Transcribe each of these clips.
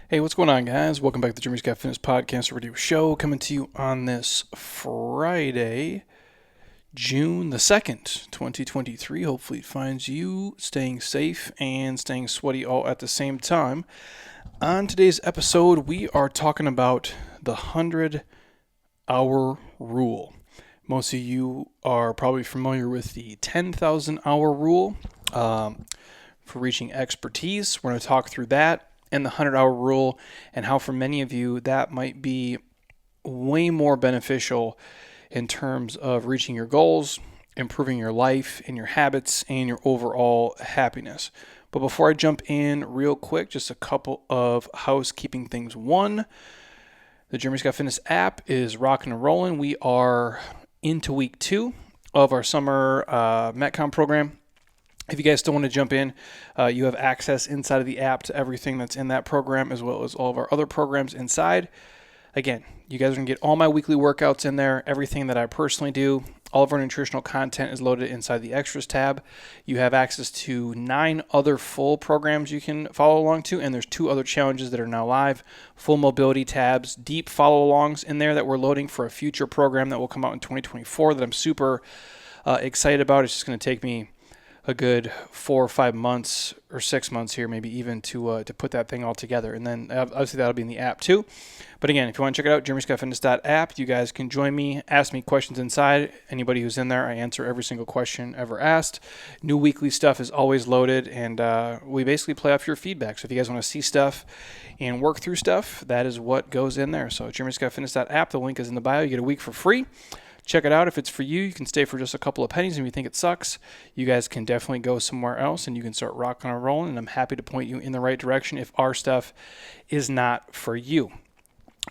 Hey, what's going on, guys? Welcome back to the Jeremy Scott Fitness Podcast Radio Show, coming to you on this Friday, June the 2nd, 2023. Hopefully, it finds you staying safe and staying sweaty all at the same time. On today's episode, we are talking about the 100-hour rule. Most of you are probably familiar with the 10,000-hour rule for reaching expertise. We're going to talk through that and the 100-hour rule, and how for many of you that might be way more beneficial in terms of reaching your goals, improving your life and your habits, and your overall happiness. But before I jump in real quick, just a couple of housekeeping things. One, the Jeremy Scott Fitness app is rocking and rolling. We are into week 2 of our summer Metcon program. If you guys still want to jump in, you have access inside of the app to everything that's in that program, as well as all of our other programs inside. Again, you guys are going to get all my weekly workouts in there, everything that I personally do. All of our nutritional content is loaded inside the Extras tab. You have access to 9 other full programs you can follow along to, and there's 2 other challenges that are now live. Full mobility tabs, deep follow-alongs in there that we're loading for a future program that will come out in 2024 that I'm super excited about. It's just going to take me a good 4 or 5 months or 6 months here, maybe even to put that thing all together. And then obviously that'll be in the app too. But again, if you want to check it out, jeremyscottfitness.app, you guys can join me, ask me questions inside. Anybody who's in there, I answer every single question ever asked. New weekly stuff is always loaded, and we basically play off your feedback. So if you guys want to see stuff and work through stuff, that is what goes in there. So jeremyscottfitness.app, the link is in the bio. You get a week for free. Check it out. If it's for you, you can stay for just a couple of pennies. And if you think it sucks, you guys can definitely go somewhere else and you can start rocking and rolling. And I'm happy to point you in the right direction if our stuff is not for you.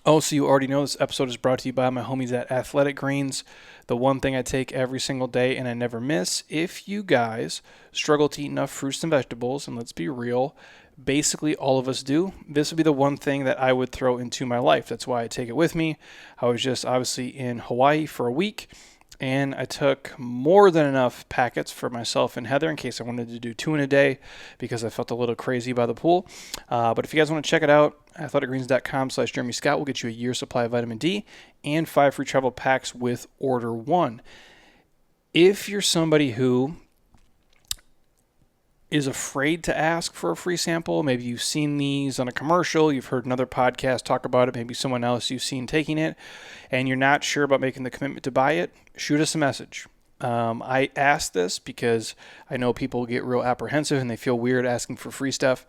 Also, you already know this episode is brought to you by my homies at Athletic Greens, the one thing I take every single day and I never miss. If you guys struggle to eat enough fruits and vegetables, and let's be real, basically all of us do, this would be the one thing that I would throw into my life. That's why I take it with me. I was just obviously in Hawaii for a week, and I took more than enough packets for myself and Heather in case I wanted to do 2 in a day because I felt a little crazy by the pool. But if you guys want to check it out, athleticgreens.com/Jeremy Scott will get you a year's supply of vitamin D and 5 free travel packs with order 1. If you're somebody who is afraid to ask for a free sample, maybe you've seen these on a commercial, you've heard another podcast talk about it, maybe someone else you've seen taking it, and you're not sure about making the commitment to buy it, shoot us a message. I ask this because I know people get real apprehensive and they feel weird asking for free stuff,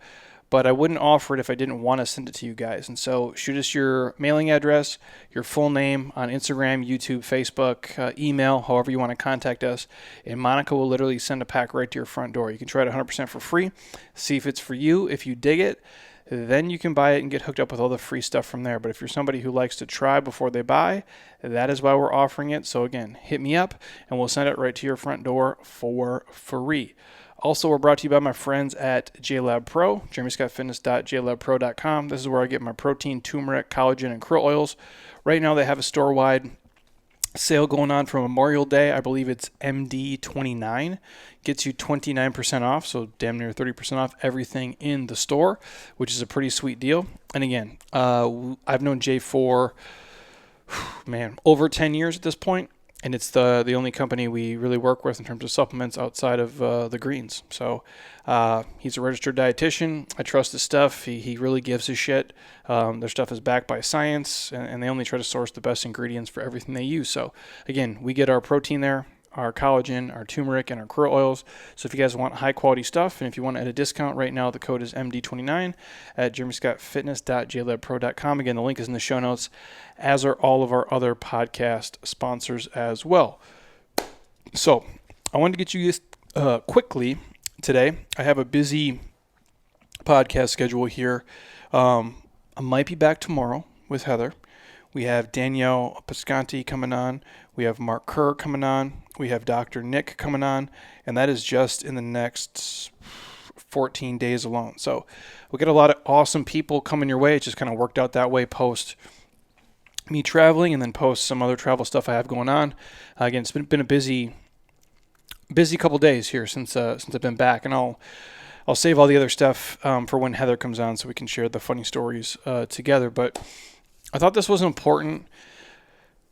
but I wouldn't offer it if I didn't want to send it to you guys. And so shoot us your mailing address, your full name on Instagram, YouTube, Facebook, email, however you want to contact us. And Monica will literally send a pack right to your front door. You can try it 100% for free. See if it's for you. If you dig it, then you can buy it and get hooked up with all the free stuff from there. But if you're somebody who likes to try before they buy, that is why we're offering it. So again, hit me up and we'll send it right to your front door for free. Also, we're brought to you by my friends at JLab Pro, jeremyscottfitness.jlabpro.com. This is where I get my protein, turmeric, collagen, and krill oils. Right now, they have a store-wide sale going on for Memorial Day. I believe it's MD29. Gets you 29% off, so damn near 30% off everything in the store, which is a pretty sweet deal. And again, I've known Jay for, over 10 years at this point. And it's the only company we really work with in terms of supplements outside of the greens. So he's a registered dietitian. I trust his stuff. He really gives a shit. Their stuff is backed by science, and they only try to source the best ingredients for everything they use. So again, we get our protein there, our collagen, our turmeric, and our krill oils. So if you guys want high-quality stuff, and if you want to add a discount right now, the code is MD29 at jeremyscottfitness.jlabpro.com. Again, the link is in the show notes, as are all of our other podcast sponsors as well. So I wanted to get you this quickly today. I have a busy podcast schedule here. I might be back tomorrow with Heather. We have Danielle Piscanti coming on. We have Mark Kerr coming on. We have Dr. Nick coming on. And that is just in the next 14 days alone. So we'll get a lot of awesome people coming your way. It just kind of worked out that way post me traveling and then post some other travel stuff I have going on. Again, it's been a busy couple days here since I've been back. And I'll I'll save all the other stuff for when Heather comes on so we can share the funny stories together. But I thought this was important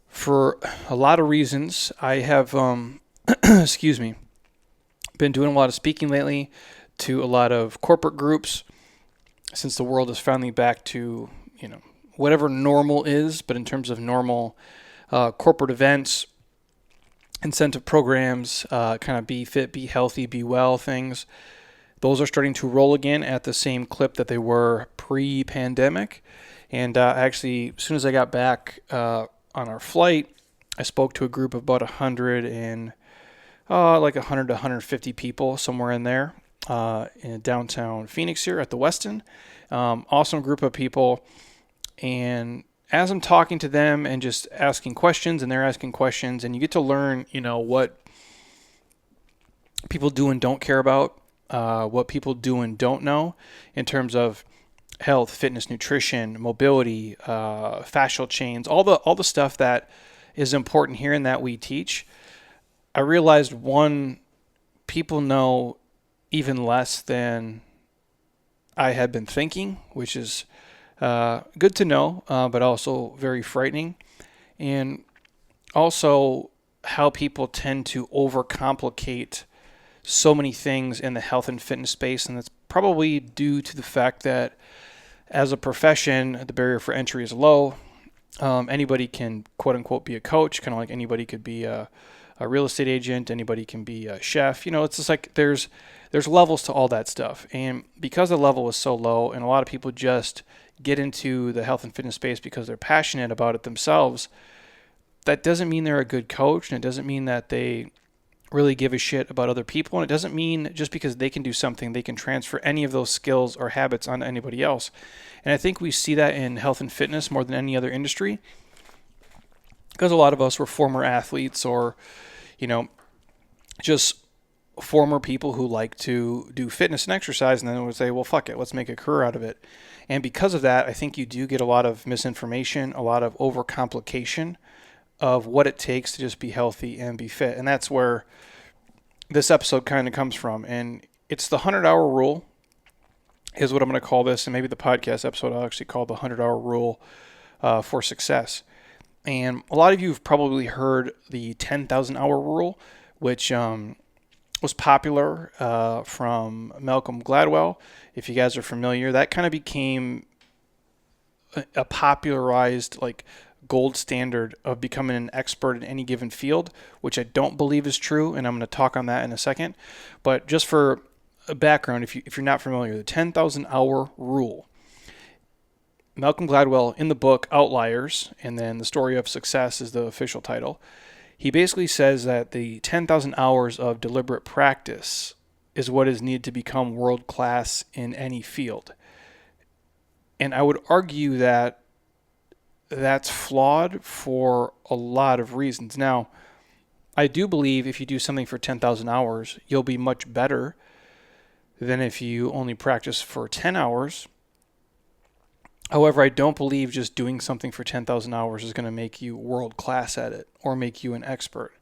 for a lot of reasons. I have, excuse me, been doing a lot of speaking lately to a lot of corporate groups since the world is finally back to, whatever normal is, but in terms of normal corporate events, incentive programs, kind of be fit, be healthy, be well things, those are starting to roll again at the same clip that they were pre-pandemic. And actually, as soon as I got back on our flight, I spoke to a group of about 100 to 150 people, somewhere in there, in downtown Phoenix here at the Westin. Awesome group of people. And as I'm talking to them and just asking questions, and they're asking questions, and you get to learn, what people do and don't care about, what people do and don't know in terms of health, fitness, nutrition, mobility, fascial chains, all the stuff that is important here and that we teach. I realized, one, people know even less than I had been thinking, which is good to know, but also very frightening. And also how people tend to overcomplicate so many things in the health and fitness space. And that's probably due to the fact that as a profession, the barrier for entry is low. Anybody can, quote unquote, be a coach, kind of like anybody could be a real estate agent, anybody can be a chef. It's just like there's levels to all that stuff. And because the level is so low, and a lot of people just get into the health and fitness space because they're passionate about it themselves, that doesn't mean they're a good coach, and it doesn't mean that they really give a shit about other people, and it doesn't mean just because they can do something, they can transfer any of those skills or habits onto anybody else. And I think we see that in health and fitness more than any other industry, because a lot of us were former athletes or, just former people who like to do fitness and exercise, and then would say, well, fuck it, let's make a career out of it. And because of that, I think you do get a lot of misinformation, a lot of overcomplication of what it takes to just be healthy and be fit. And that's where this episode kind of comes from. And it's the 100-hour rule is what I'm going to call this. And maybe the podcast episode I'll actually call the 100-hour rule for success. And a lot of you have probably heard the 10,000-hour rule, which was popular from Malcolm Gladwell. If you guys are familiar, that kind of became a popularized, gold standard of becoming an expert in any given field, which I don't believe is true, and I'm going to talk on that in a second. But just for a background, if you're not familiar, the 10,000-hour rule. Malcolm Gladwell, in the book Outliers, and then The Story of Success is the official title, he basically says that the 10,000 hours of deliberate practice is what is needed to become world-class in any field. And I would argue that that's flawed for a lot of reasons. Now, I do believe if you do something for 10,000 hours, you'll be much better than if you only practice for 10 hours. However, I don't believe just doing something for 10,000 hours is going to make you world class at it or make you an expert,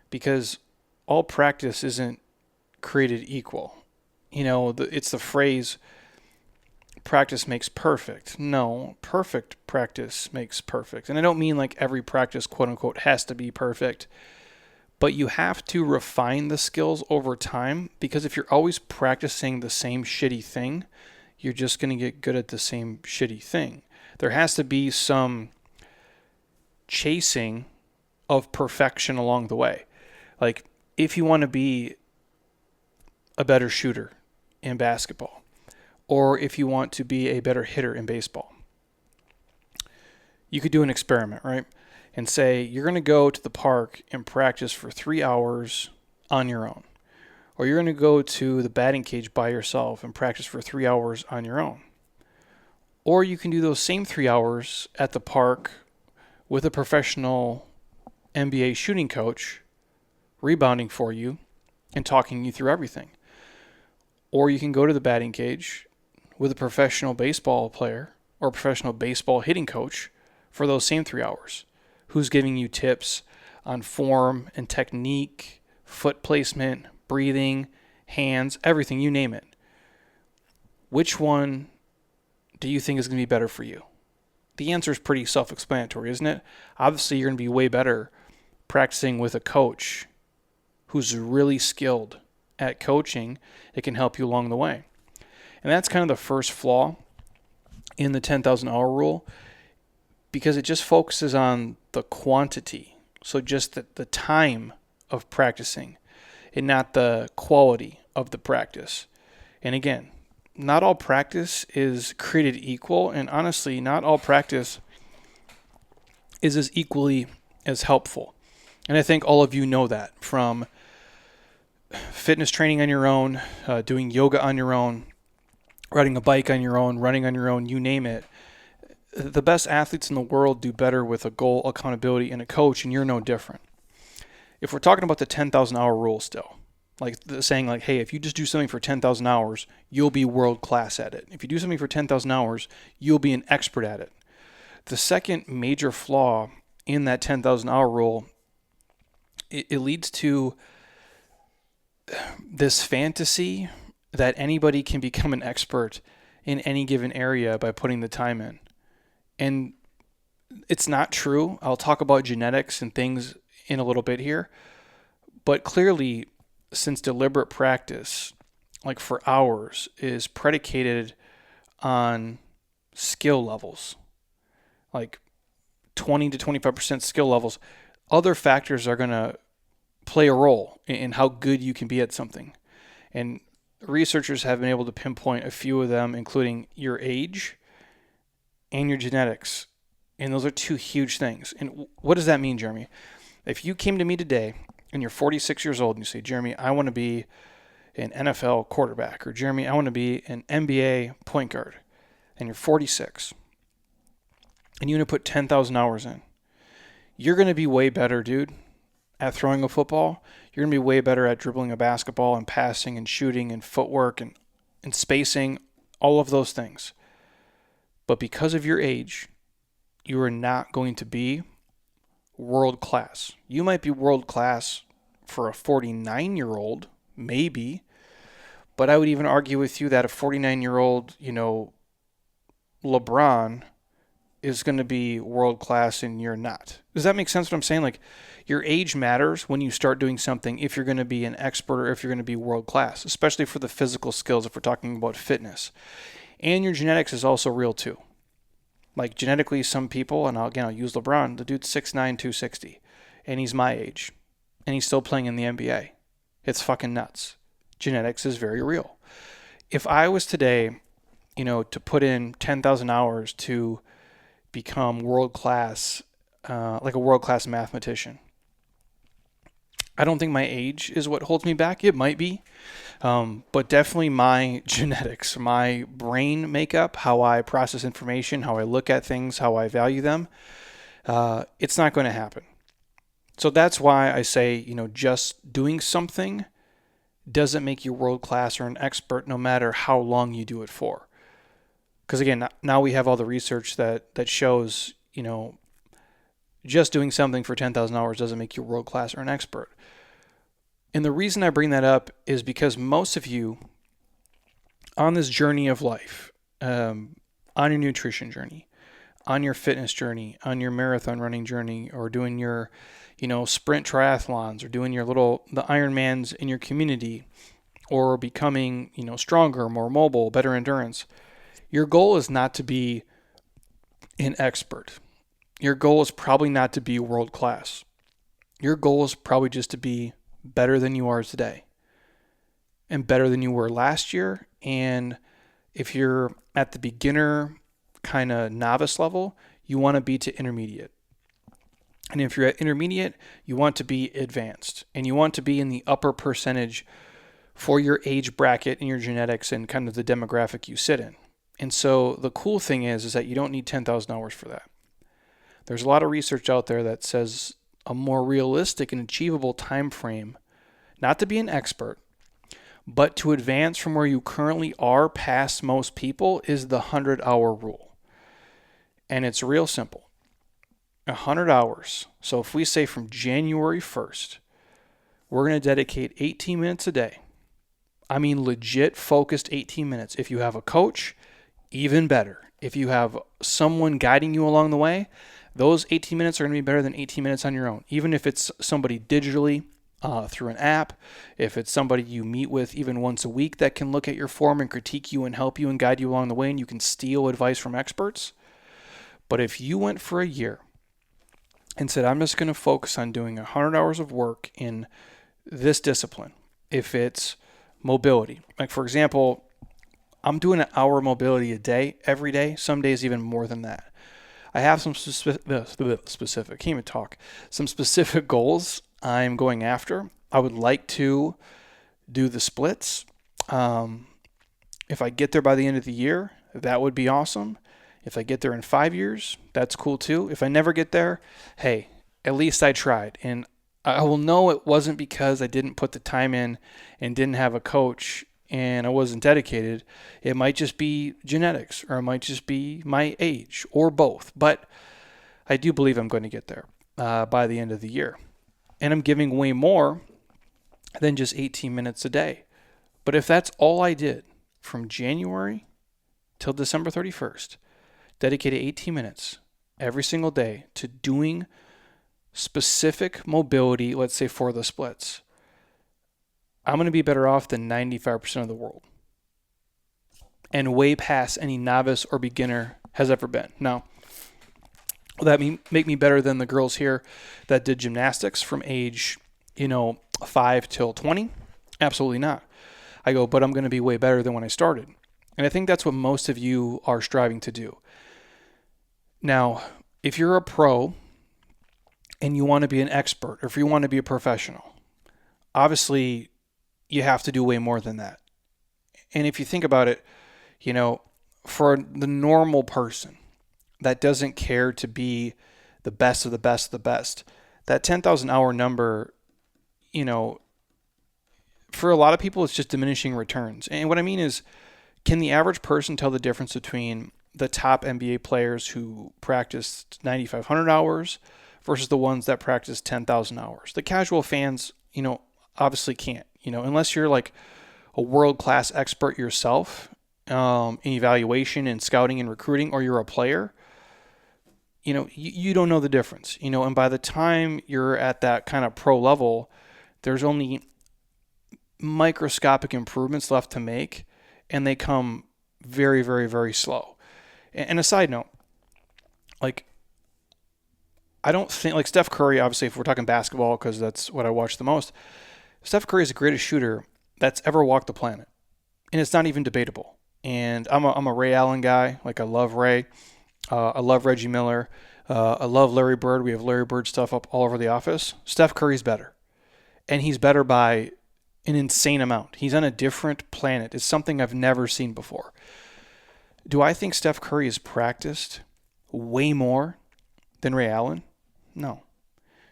because all practice isn't created equal. It's the phrase, practice makes perfect. No, perfect practice makes perfect. And I don't mean like every practice, quote unquote, has to be perfect, but you have to refine the skills over time, because if you're always practicing the same shitty thing, you're just going to get good at the same shitty thing. There has to be some chasing of perfection along the way. Like, if you want to be a better shooter in basketball, or if you want to be a better hitter in baseball, you could do an experiment, right? And say you're going to go to the park and practice for 3 hours on your own. Or you're going to go to the batting cage by yourself and practice for 3 hours on your own. Or you can do those same 3 hours at the park with a professional NBA shooting coach rebounding for you and talking you through everything. Or you can go to the batting cage with a professional baseball player or a professional baseball hitting coach for those same 3 hours, who's giving you tips on form and technique, foot placement, breathing, hands, everything, you name it. which one do you think is going to be better for you? The answer is pretty self-explanatory, isn't it? Obviously, you're going to be way better practicing with a coach who's really skilled at coaching. It can help you along the way. And that's kind of the first flaw in the 10,000 hour rule, because it just focuses on the quantity. So just the time of practicing and not the quality of the practice. And again, not all practice is created equal, and honestly, not all practice is as equally as helpful. And I think all of you know that from fitness training on your own, doing yoga on your own, riding a bike on your own, running on your own, you name it. The best athletes in the world do better with a goal, accountability, and a coach, and you're no different. If we're talking about the 10,000 hour rule still, like saying like, hey, if you just do something for 10,000 hours, you'll be world class at it. If you do something for 10,000 hours, you'll be an expert at it. The second major flaw in that 10,000 hour rule, it leads to this fantasy that anybody can become an expert in any given area by putting the time in. And it's not true. I'll talk about genetics and things in a little bit here. But clearly, since deliberate practice, like for hours, is predicated on skill levels, like 20 to 25% skill levels, other factors are going to play a role in how good you can be at something. And researchers have been able to pinpoint a few of them, including your age and your genetics. And those are two huge things. And what does that mean, Jeremy? If you came to me today and you're 46 years old and you say, Jeremy, I want to be an NFL quarterback, or Jeremy, I want to be an NBA point guard, and you're 46, and you want to put 10,000 hours in, you're going to be way better, dude, at throwing a football. You're going to be way better at dribbling a basketball and passing and shooting and footwork and spacing, all of those things. But because of your age, you are not going to be world class. You might be world class for a 49-year-old, maybe, but I would even argue with you that a 49-year-old, LeBron is going to be world class and you're not. Does that make sense what I'm saying? Like, your age matters when you start doing something if you're going to be an expert or if you're going to be world class, especially for the physical skills if we're talking about fitness. And your genetics is also real too. Like, genetically, some people, and I'll use LeBron, the dude's 6'9", 260, and he's my age, and he's still playing in the NBA. It's fucking nuts. Genetics is very real. If I was today, to put in 10,000 hours to become world class, like a world class mathematician, I don't think my age is what holds me back. It might be, but definitely my genetics, my brain makeup, how I process information, how I look at things, how I value them, it's not going to happen. So that's why I say, just doing something doesn't make you world class or an expert no matter how long you do it for. Because again, now we have all the research that shows, just doing something for 10,000 hours doesn't make you world class or an expert. And the reason I bring that up is because most of you on this journey of life, on your nutrition journey, on your fitness journey, on your marathon running journey, or doing your, sprint triathlons, or doing the Ironmans in your community, or becoming, stronger, more mobile, better endurance, your goal is not to be an expert. Your goal is probably not to be world class. Your goal is probably just to be better than you are today and better than you were last year. And if you're at the beginner kind of novice level, you want to be to intermediate. And if you're at intermediate, you want to be advanced, and you want to be in the upper percentage for your age bracket and your genetics and kind of the demographic you sit in. And so the cool thing is that you don't need 10,000 hours for that. There's a lot of research out there that says a more realistic and achievable time frame, not to be an expert, but to advance from where you currently are past most people, is the 100-hour rule. And it's real simple. 100 hours. So if we say from January 1st, we're going to dedicate 18 minutes a day, I mean legit focused 18 minutes. If you have a coach, even better. If you have someone guiding you along the way, those 18 minutes are going to be better than 18 minutes on your own. Even if it's somebody digitally through an app, if it's somebody you meet with even once a week that can look at your form and critique you and help you and guide you along the way, and you can steal advice from experts. But if you went for a year and said, I'm just going to focus on doing 100 hours of work in this discipline, if it's mobility, like for example, I'm doing an hour mobility a day, every day, some days even more than that. I have some specific, can't even talk, some specific goals I'm going after. I would like to do the splits. If I get there by the end of the year, that would be awesome. If I get there in 5 years, that's cool too. If I never get there, hey, at least I tried. And I will know it wasn't because I didn't put the time in and didn't have a coach and I wasn't dedicated. It might just be genetics, or it might just be my age, or both. But I do believe I'm going to get there by the end of the year. And I'm giving way more than just 18 minutes a day. But if that's all I did from January till December 31st, dedicated 18 minutes every single day to doing specific mobility, let's say for the splits, I'm going to be better off than 95% of the world, and way past any novice or beginner has ever been. Now, will that make me better than the girls here that did gymnastics from age, 5 till 20? Absolutely not. I go, but I'm going to be way better than when I started. And I think that's what most of you are striving to do. Now, if you're a pro and you want to be an expert, or if you want to be a professional, obviously you have to do way more than that. And if you think about it, for the normal person that doesn't care to be the best of the best of the best, that 10,000 hour number, for a lot of people, it's just diminishing returns. And what I mean is, can the average person tell the difference between the top NBA players who practiced 9,500 hours versus the ones that practiced 10,000 hours? The casual fans, obviously can't, unless you're like a world-class expert yourself in evaluation and scouting and recruiting, or you're a player, you don't know the difference, and by the time you're at that kind of pro level, there's only microscopic improvements left to make, and they come very, very, very slow. And a side note, I don't think, Steph Curry, obviously, if we're talking basketball, because that's what I watch the most, Steph Curry is the greatest shooter that's ever walked the planet. And it's not even debatable. And I'm a Ray Allen guy. I love Ray. I love Reggie Miller. I love Larry Bird. We have Larry Bird stuff up all over the office. Steph Curry's better. And he's better by an insane amount. He's on a different planet. It's something I've never seen before. Do I think Steph Curry has practiced way more than Ray Allen? No.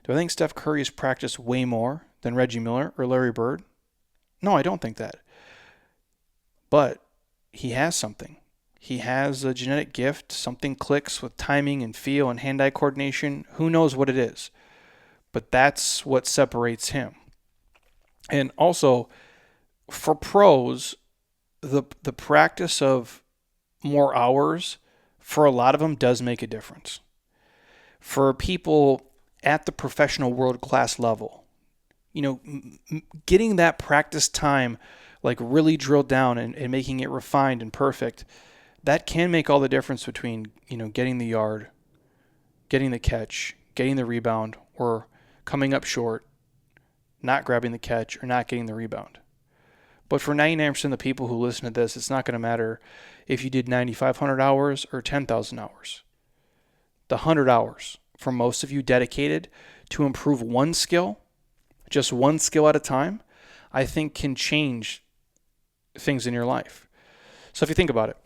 Do I think Steph Curry has practiced way more than Reggie Miller or Larry Bird? No, I don't think that. But he has something. He has a genetic gift. Something clicks with timing and feel and hand-eye coordination. Who knows what it is? But that's what separates him. And also, for pros, the practice of more hours, for a lot of them, does make a difference. For people at the professional world-class level, getting that practice time really drilled down and making it refined and perfect, that can make all the difference between, getting the yard, getting the catch, getting the rebound, or coming up short, not grabbing the catch, or not getting the rebound. But for 99% of the people who listen to this, it's not going to matter if you did 9,500 hours or 10,000 hours. The 100 hours for most of you dedicated to improve one skill, just one skill at a time, I think can change things in your life. So if you think about it,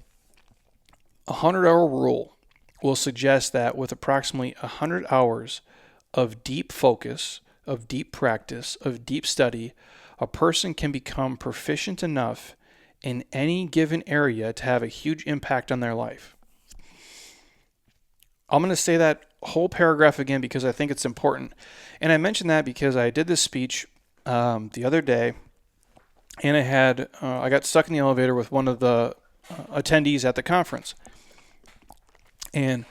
a 100-hour rule will suggest that with approximately 100 hours of deep focus, of deep practice, of deep study, a person can become proficient enough in any given area to have a huge impact on their life. I'm going to say that whole paragraph again because I think it's important. And I mentioned that because I did this speech the other day and I got stuck in the elevator with one of the attendees at the conference. And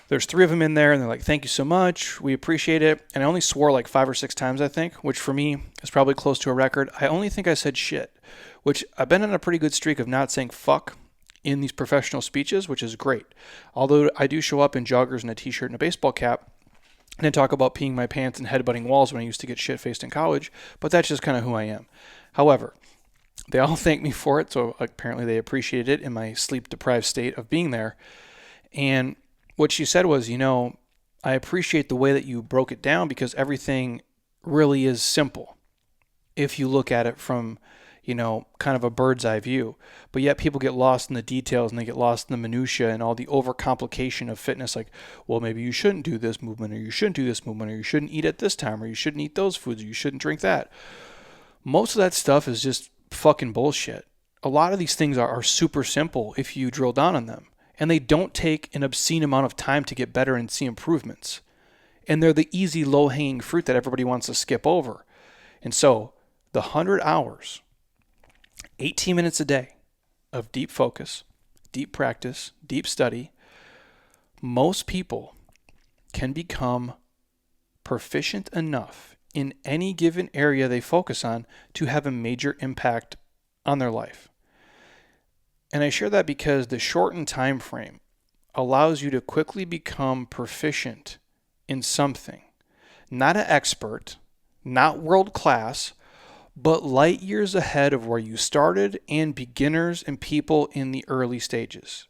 there's 3 of them in there, and they're like, "Thank you so much. We appreciate it." And I only swore like 5 or 6 times, I think, which for me is probably close to a record. I only think I said shit, which I've been on a pretty good streak of not saying fuck in these professional speeches, which is great. Although I do show up in joggers and a t-shirt and a baseball cap, and I talk about peeing my pants and headbutting walls when I used to get shit-faced in college, but that's just kind of who I am. However, they all thanked me for it, so apparently they appreciated it in my sleep-deprived state of being there. And what she said was, I appreciate the way that you broke it down because everything really is simple if you look at it from, kind of a bird's eye view. But yet people get lost in the details and they get lost in the minutia and all the overcomplication of fitness. Like, well, maybe you shouldn't do this movement, or you shouldn't do this movement, or you shouldn't eat at this time, or you shouldn't eat those foods, or you shouldn't drink that. Most of that stuff is just fucking bullshit. A lot of these things are super simple if you drill down on them. And they don't take an obscene amount of time to get better and see improvements. And they're the easy, low-hanging fruit that everybody wants to skip over. And so the 100 hours, 18 minutes a day of deep focus, deep practice, deep study, most people can become proficient enough in any given area they focus on to have a major impact on their life. And I share that because the shortened time frame allows you to quickly become proficient in something. Not an expert, not world class, but light years ahead of where you started and beginners and people in the early stages.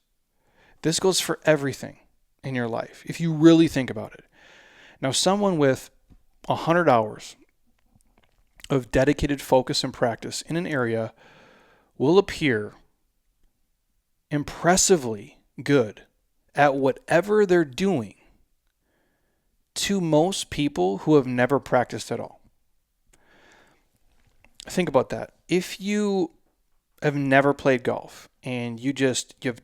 This goes for everything in your life, if you really think about it. Now, someone with 100 hours of dedicated focus and practice in an area will appear impressively good at whatever they're doing to most people who have never practiced at all. Think about that. If you have never played golf and you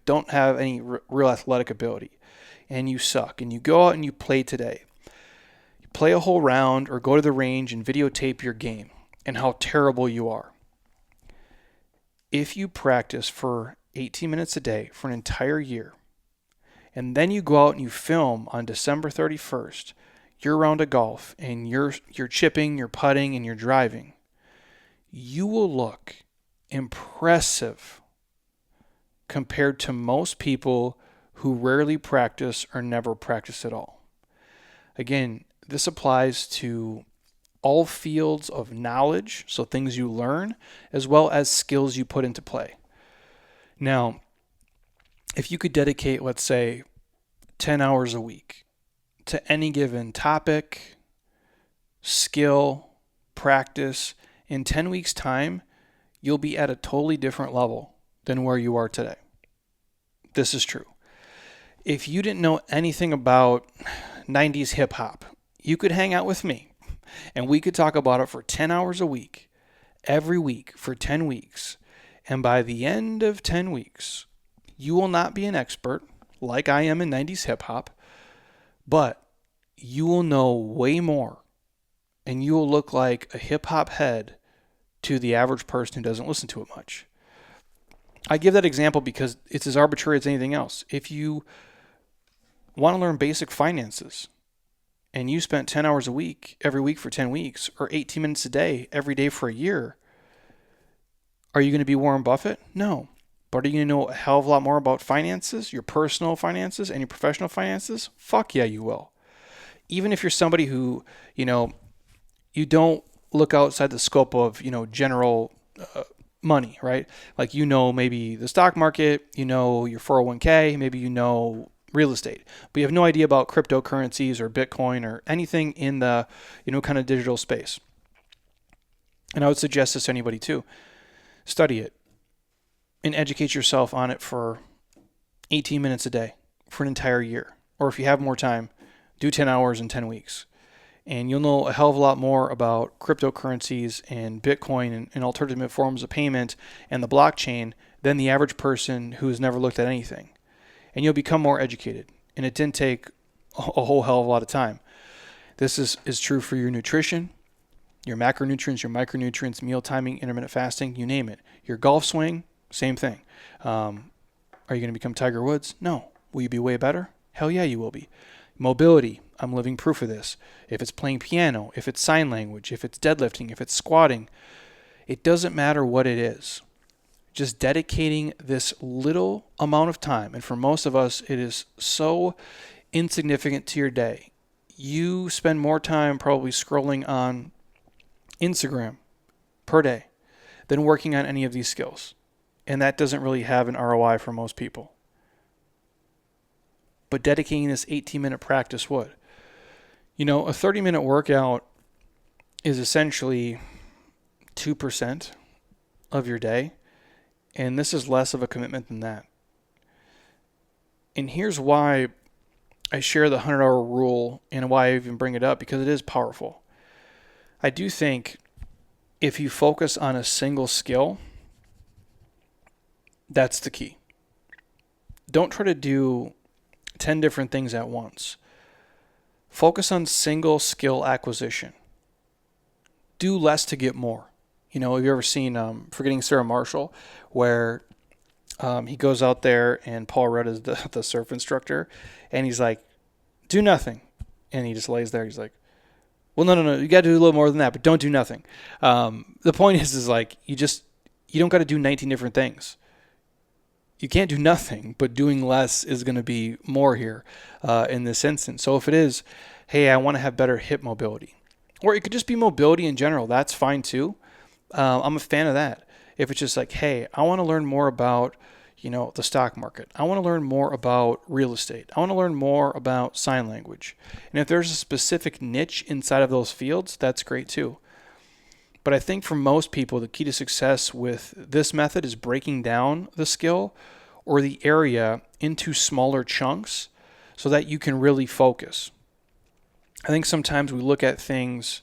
don't have any real athletic ability and you suck and you go out and you play today, you play a whole round or go to the range and videotape your game and how terrible you are. If you practice for 18 minutes a day for an entire year, and then you go out and you film on December 31st, your round of golf, and you're chipping, you're putting, and you're driving, you will look impressive compared to most people who rarely practice or never practice at all. Again, this applies to all fields of knowledge, so things you learn, as well as skills you put into play. Now, if you could dedicate, let's say, 10 hours a week to any given topic, skill, practice, in 10 weeks' time, you'll be at a totally different level than where you are today. This is true. If you didn't know anything about 90s hip hop, you could hang out with me and we could talk about it for 10 hours a week, every week for 10 weeks. And by the end of 10 weeks, you will not be an expert like I am in 90s hip hop, but you will know way more and you will look like a hip hop head to the average person who doesn't listen to it much. I give that example because it's as arbitrary as anything else. If you want to learn basic finances and you spent 10 hours a week, every week for 10 weeks, or 18 minutes a day, every day for a year, are you going to be Warren Buffett? No. But are you going to know a hell of a lot more about finances, your personal finances and your professional finances? Fuck yeah, you will. Even if you're somebody who, you don't look outside the scope of, general money, right? Like, maybe the stock market, your 401k, maybe real estate, but you have no idea about cryptocurrencies or Bitcoin or anything in the, kind of digital space. And I would suggest this to anybody too. Study it and educate yourself on it for 18 minutes a day for an entire year. Or if you have more time, do 10 hours in 10 weeks. And you'll know a hell of a lot more about cryptocurrencies and Bitcoin and alternative forms of payment and the blockchain than the average person who has never looked at anything. And you'll become more educated. And it didn't take a whole hell of a lot of time. This is true for your nutrition, Your macronutrients, your micronutrients, meal timing, intermittent fasting, you name it. Your golf swing, same thing. Are you going to become Tiger Woods? No. Will you be way better? Hell yeah, you will be. Mobility, I'm living proof of this. If it's playing piano, if it's sign language, if it's deadlifting, if it's squatting, it doesn't matter what it is. Just dedicating this little amount of time, and for most of us, it is so insignificant to your day. You spend more time probably scrolling on Instagram per day than working on any of these skills. And that doesn't really have an ROI for most people. But dedicating this 18-minute practice would. A 30-minute workout is essentially 2% of your day. And this is less of a commitment than that. And here's why I share the 100-hour rule and why I even bring it up, because it is powerful. I do think if you focus on a single skill, that's the key. Don't try to do 10 different things at once. Focus on single skill acquisition. Do less to get more. Have you ever seen Forgetting Sarah Marshall, where he goes out there and Paul Rudd is the surf instructor, and he's like, do nothing. And he just lays there. He's like, well, no. You got to do a little more than that, but don't do nothing. The point is like, you don't got to do 19 different things. You can't do nothing, but doing less is going to be more here in this instance. So if it is, hey, I want to have better hip mobility, or it could just be mobility in general, that's fine too. I'm a fan of that. If it's just like, hey, I want to learn more about, the stock market. I want to learn more about real estate. I want to learn more about sign language. And if there's a specific niche inside of those fields, that's great too. But I think for most people, the key to success with this method is breaking down the skill or the area into smaller chunks so that you can really focus. I think sometimes we look at things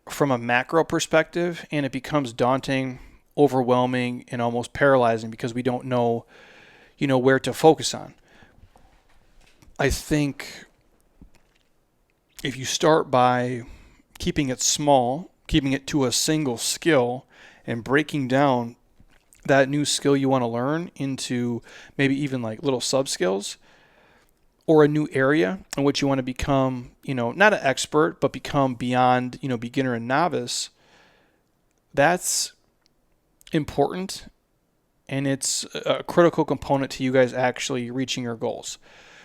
from a macro perspective and it becomes daunting, overwhelming, and almost paralyzing because we don't know, where to focus on. I think if you start by keeping it small, keeping it to a single skill, and breaking down that new skill you want to learn into maybe even like little sub skills, or a new area in which you want to become, not an expert, but become beyond, beginner and novice, that's important. And it's a critical component to you guys actually reaching your goals.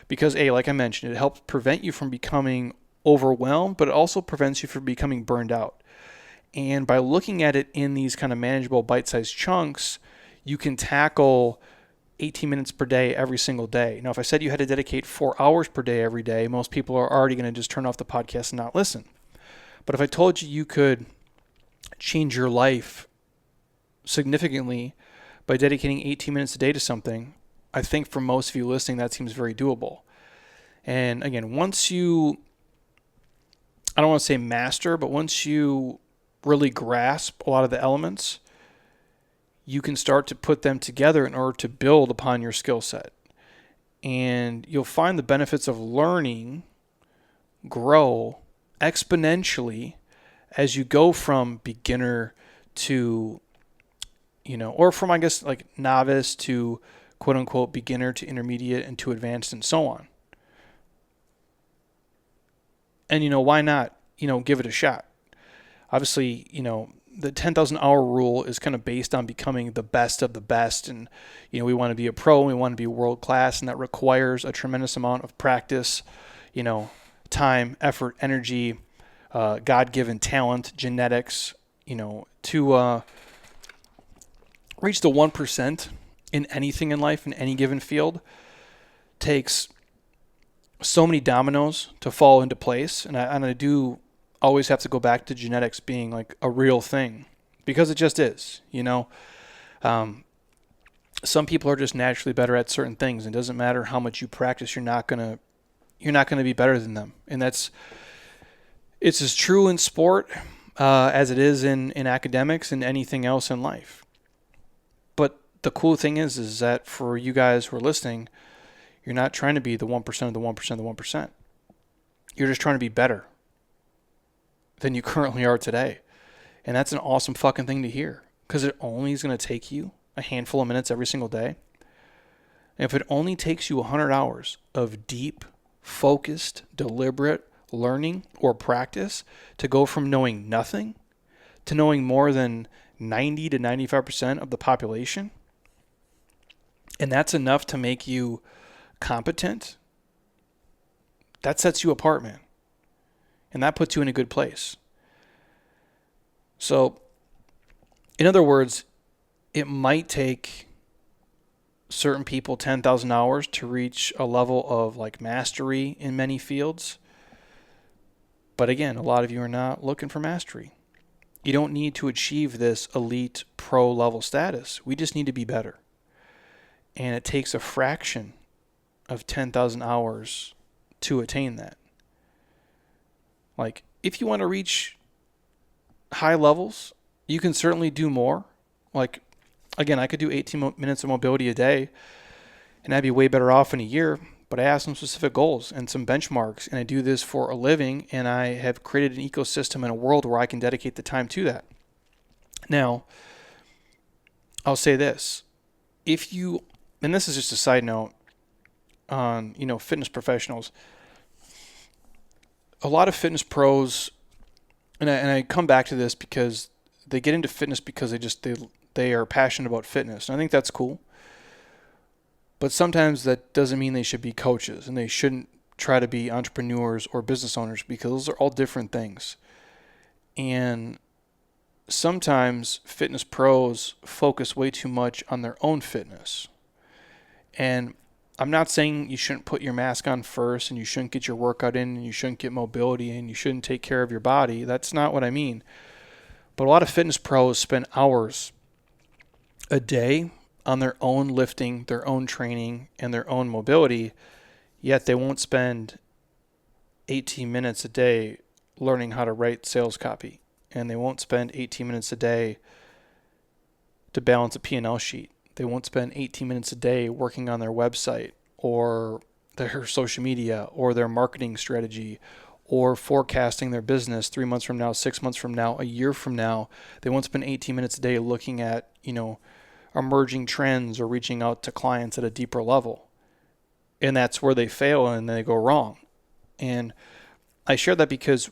Because like I mentioned, it helps prevent you from becoming overwhelmed, but it also prevents you from becoming burned out. And by looking at it in these kind of manageable bite-sized chunks, you can tackle 18 minutes per day every single day. Now, if I said you had to dedicate 4 hours per day every day, most people are already going to just turn off the podcast and not listen. But if I told you you could change your life significantly by dedicating 18 minutes a day to something, I think for most of you listening, that seems very doable. And again, once you, I don't want to say master, but once you really grasp a lot of the elements, you can start to put them together in order to build upon your skill set. And you'll find the benefits of learning grow exponentially as you go from beginner to, or from, I guess, like novice to quote unquote beginner to intermediate and to advanced and so on. And, why not, give it a shot? Obviously, the 10,000 hour rule is kind of based on becoming the best of the best. And, we want to be a pro, and we want to be world class, and that requires a tremendous amount of practice, time, effort, energy, God-given talent, genetics, to reach the 1% in anything in life, in any given field, takes so many dominoes to fall into place. And I do always have to go back to genetics being like a real thing, because it just is, some people are just naturally better at certain things. It doesn't matter how much you practice, you're not gonna be better than them. And it's as true in sport as it is in academics and anything else in life. But the cool thing is that for you guys who are listening, you're not trying to be the 1% of the 1% of the 1%. You're just trying to be better. than you currently are today. And that's an awesome fucking thing to hear, because it only is going to take you a handful of minutes every single day. And if it only takes you 100 hours of deep, focused, deliberate learning or practice to go from knowing nothing to knowing more than 90 to 95% of the population, and that's enough to make you competent, that sets you apart, man. And that puts you in a good place. So, in other words, it might take certain people 10,000 hours to reach a level of like mastery in many fields. But again, a lot of you are not looking for mastery. You don't need to achieve this elite pro level status. We just need to be better. And it takes a fraction of 10,000 hours to attain that. Like, if you want to reach high levels, you can certainly do more. Like, again, I could do 18 minutes of mobility a day, and I'd be way better off in a year. But I have some specific goals and some benchmarks, and I do this for a living, and I have created an ecosystem in a world where I can dedicate the time to that. Now, I'll say this. If you, and this is just a side note on, fitness professionals, a lot of fitness pros, and I come back to this because they get into fitness because they are passionate about fitness, and I think that's cool. But sometimes that doesn't mean they should be coaches, and they shouldn't try to be entrepreneurs or business owners, because those are all different things. And sometimes fitness pros focus way too much on their own fitness. And I'm not saying you shouldn't put your mask on first, and you shouldn't get your workout in, and you shouldn't get mobility, and you shouldn't take care of your body. That's not what I mean. But a lot of fitness pros spend hours a day on their own lifting, their own training, and their own mobility, yet they won't spend 18 minutes a day learning how to write sales copy, and they won't spend 18 minutes a day to balance a P&L sheet. They won't spend 18 minutes a day working on their website or their social media or their marketing strategy or forecasting their business 3 months from now, 6 months from now, a year from now. They won't spend 18 minutes a day looking at, emerging trends or reaching out to clients at a deeper level. And that's where they fail and they go wrong. And I share that because,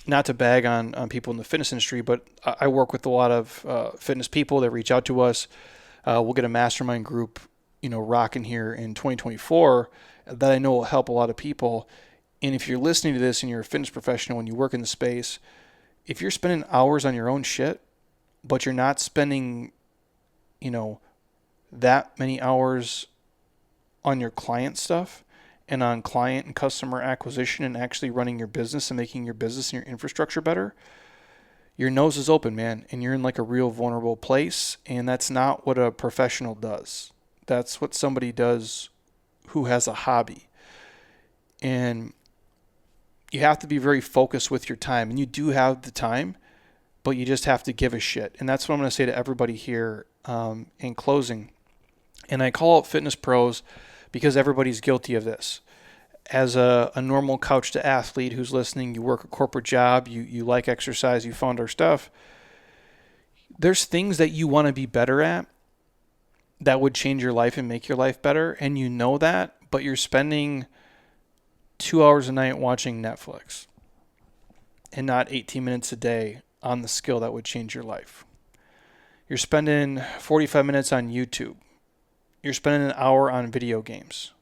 not to bag on people in the fitness industry, but I work with a lot of fitness people that reach out to us. We'll get a mastermind group, rocking here in 2024 that I know will help a lot of people. And if you're listening to this and you're a fitness professional and you work in the space, if you're spending hours on your own shit, but you're not spending that many hours on your client stuff and on client and customer acquisition and actually running your business and making your business and your infrastructure better, your nose is open, man, and you're in like a real vulnerable place. And that's not what a professional does. That's what somebody does who has a hobby. And you have to be very focused with your time, and you do have the time, but you just have to give a shit. And that's what I'm going to say to everybody here in closing. And I call out fitness pros because everybody's guilty of this. As a normal couch to athlete who's listening, you work a corporate job, you like exercise, you found our stuff. There's things that you want to be better at that would change your life and make your life better. And you know that, but you're spending 2 hours a night watching Netflix and not 18 minutes a day on the skill that would change your life. You're spending 45 minutes on YouTube. You're spending an hour on video games.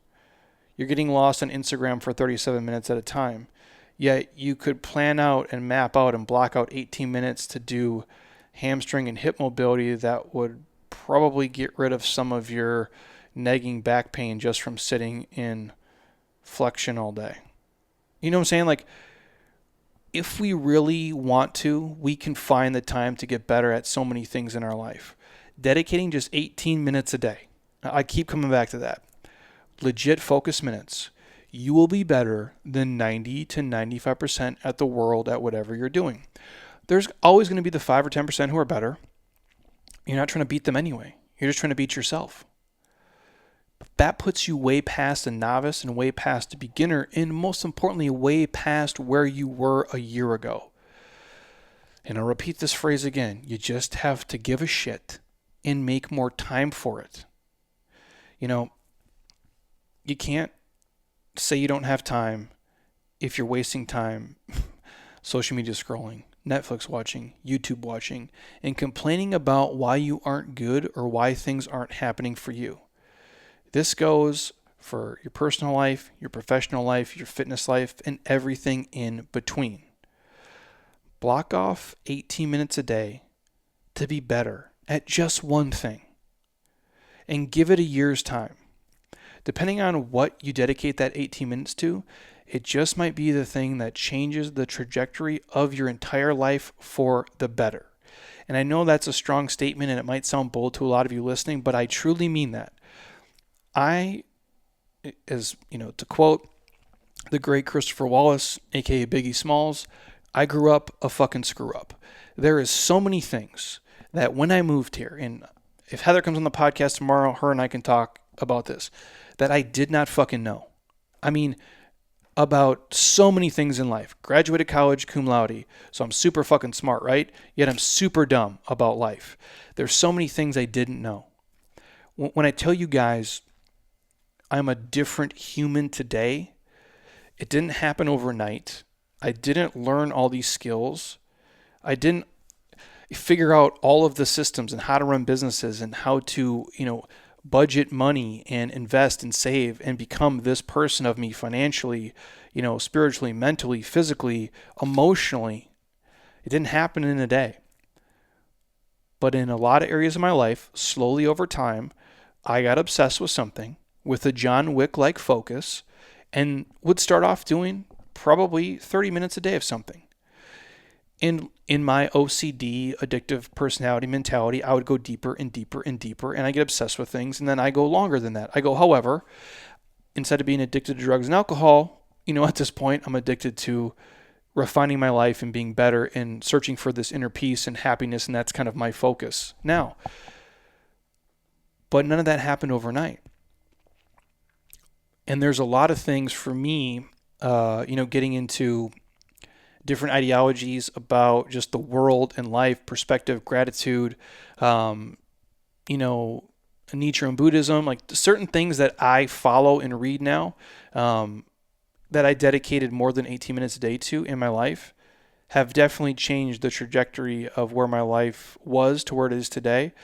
You're getting lost on Instagram for 37 minutes at a time. Yet you could plan out and map out and block out 18 minutes to do hamstring and hip mobility that would probably get rid of some of your nagging back pain just from sitting in flexion all day. You know what I'm saying? Like, if we really want to, we can find the time to get better at so many things in our life. Dedicating just 18 minutes a day. I keep coming back to that. Legit focus minutes. You will be better than 90 to 95% at the world at whatever you're doing. There's always going to be the 5 or 10% who are better. You're not trying to beat them anyway. You're just trying to beat yourself. that puts you way past a novice and way past a beginner, and most importantly, way past where you were a year ago. And I'll repeat this phrase again. You just have to give a shit and make more time for it. You can't say you don't have time if you're wasting time social media scrolling, Netflix watching, YouTube watching, and complaining about why you aren't good or why things aren't happening for you. This goes for your personal life, your professional life, your fitness life, and everything in between. Block off 18 minutes a day to be better at just one thing and give it a year's time. Depending on what you dedicate that 18 minutes to, it just might be the thing that changes the trajectory of your entire life for the better. And I know that's a strong statement and it might sound bold to a lot of you listening, but I truly mean that. To quote the great Christopher Wallace, aka Biggie Smalls, I grew up a fucking screw up. There is so many things that when I moved here, and if Heather comes on the podcast tomorrow, her and I can talk about this, that I did not fucking know. I mean, about so many things in life. Graduated college cum laude, so I'm super fucking smart, right? Yet I'm super dumb about life. There's so many things I didn't know. When I tell you guys I'm a different human today, it didn't happen overnight. I didn't learn all these skills. I didn't figure out all of the systems and how to run businesses and how to, budget money and invest and save and become this person of me financially, spiritually, mentally, physically, emotionally. It didn't happen in a day. But in a lot of areas of my life, slowly over time, I got obsessed with something with a John Wick-like focus and would start off doing probably 30 minutes a day of something. In my OCD, addictive personality mentality, I would go deeper and deeper and deeper, and I get obsessed with things, and then I go longer than that. However, instead of being addicted to drugs and alcohol, at this point, I'm addicted to refining my life and being better and searching for this inner peace and happiness, and that's kind of my focus now. But none of that happened overnight. And there's a lot of things for me, getting into different ideologies about just the world and life, perspective, gratitude, Nichiren Buddhism, like certain things that I follow and read now, that I dedicated more than 18 minutes a day to in my life, have definitely changed the trajectory of where my life was to where it is today.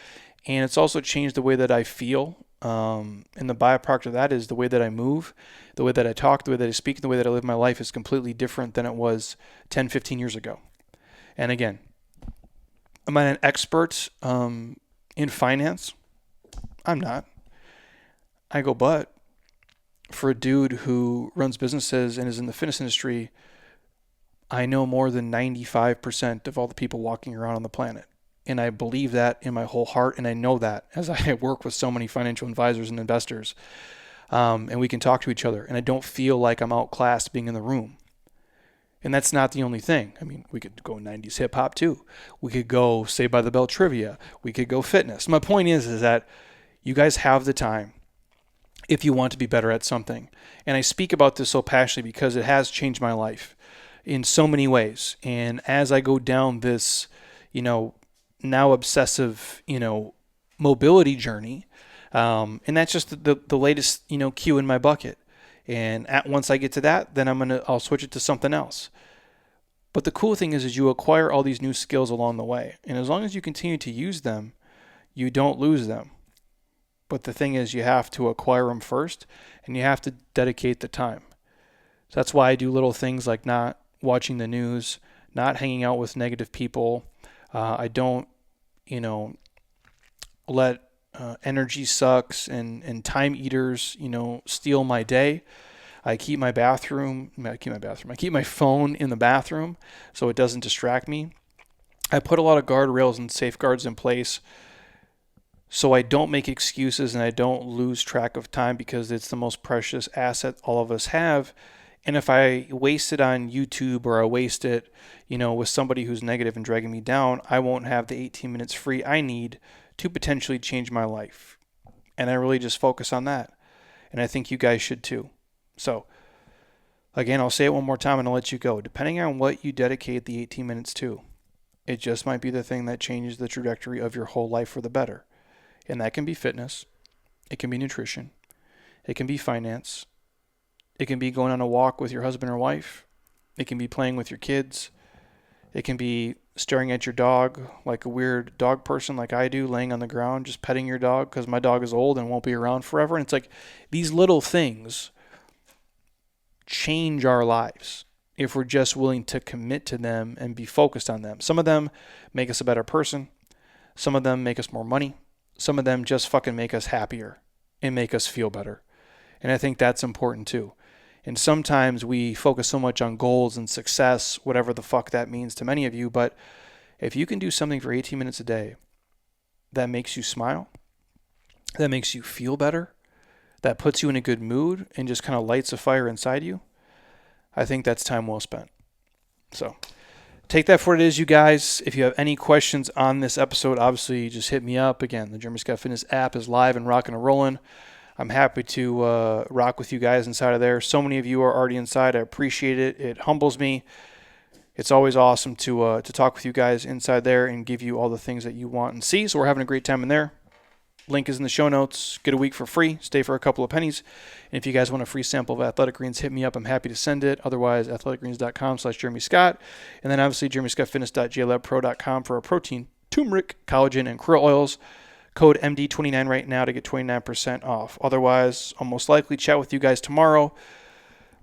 And it's also changed the way that I feel. And the byproduct of that is the way that I move, the way that I talk, the way that I speak, the way that I live my life is completely different than it was 10, 15 years ago. And again, am I an expert in finance? I'm not. But for a dude who runs businesses and is in the fitness industry, I know more than 95% of all the people walking around on the planet. And I believe that in my whole heart, and I know that as I work with so many financial advisors and investors, and we can talk to each other, and I don't feel like I'm outclassed being in the room. And that's not the only thing. I mean, we could go 90s hip hop too. We could go Saved by the Bell trivia. We could go fitness. My point is that you guys have the time if you want to be better at something. And I speak about this so passionately because it has changed my life in so many ways. And as I go down this, now obsessive, mobility journey. And that's just the latest, cue in my bucket. And once I get to that, then I'll switch it to something else. But the cool thing is you acquire all these new skills along the way. And as long as you continue to use them, you don't lose them. But the thing is you have to acquire them first and you have to dedicate the time. So that's why I do little things like not watching the news, not hanging out with negative people. I don't, let energy sucks and time eaters, steal my day. I keep my phone in the bathroom so it doesn't distract me. I put a lot of guardrails and safeguards in place so I don't make excuses and I don't lose track of time because it's the most precious asset all of us have. And if I waste it on YouTube or I waste it, with somebody who's negative and dragging me down, I won't have the 18 minutes free I need to potentially change my life. And I really just focus on that. And I think you guys should too. So, again, I'll say it one more time and I'll let you go. Depending on what you dedicate the 18 minutes to, it just might be the thing that changes the trajectory of your whole life for the better. And that can be fitness. It can be nutrition. It can be finance. It can be going on a walk with your husband or wife. It can be playing with your kids. It can be staring at your dog like a weird dog person like I do, laying on the ground, just petting your dog because my dog is old and won't be around forever. And it's like these little things change our lives if we're just willing to commit to them and be focused on them. Some of them make us a better person. Some of them make us more money. Some of them just fucking make us happier and make us feel better. And I think that's important too. And sometimes we focus so much on goals and success, whatever the fuck that means to many of you. But if you can do something for 18 minutes a day that makes you smile, that makes you feel better, that puts you in a good mood and just kind of lights a fire inside you, I think that's time well spent. So take that for what it is, you guys. If you have any questions on this episode, obviously just hit me up. Again, the Jeremy Scott Fitness app is live and rocking and rolling. I'm happy to rock with you guys inside of there. So many of you are already inside. I appreciate it. It humbles me. It's always awesome to talk with you guys inside there and give you all the things that you want and see. So we're having a great time in there. Link is in the show notes. Get a week for free. Stay for a couple of pennies. And if you guys want a free sample of Athletic Greens, hit me up. I'm happy to send it. Otherwise, athleticgreens.com/Jeremy Scott. And then obviously jeremyscottfitness.jlabpro.com for our protein, turmeric, collagen, and krill oils. Code MD29 right now to get 29% off. Otherwise, I'll most likely chat with you guys tomorrow.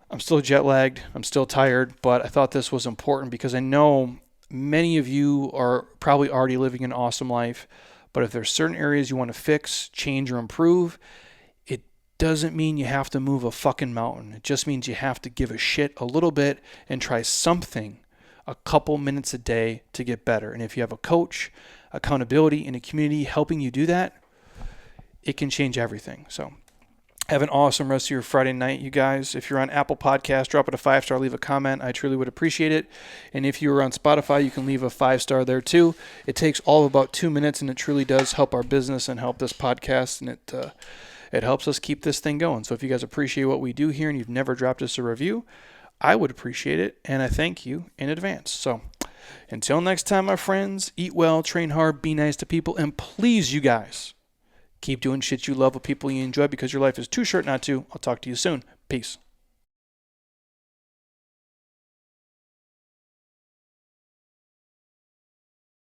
I'm still jet lagged. I'm still tired, but I thought this was important because I know many of you are probably already living an awesome life. But if there's certain areas you want to fix, change, or improve, it doesn't mean you have to move a fucking mountain. It just means you have to give a shit a little bit and try something a couple minutes a day to get better. And if you have a coach, accountability, and a community helping you do that, it can change everything. So have an awesome rest of your Friday night, you guys. If you're on Apple Podcasts, drop it a 5-star, leave a comment. I truly would appreciate it. And if you're on Spotify, you can leave a 5-star there too. It takes all of about 2 minutes, and it truly does help our business and help this podcast, and it helps us keep this thing going. So if you guys appreciate what we do here and you've never dropped us a review, I would appreciate it, and I thank you in advance. So until next time, my friends, eat well, train hard, be nice to people, and please, you guys, keep doing shit you love with people you enjoy because your life is too short not to. I'll talk to you soon. Peace.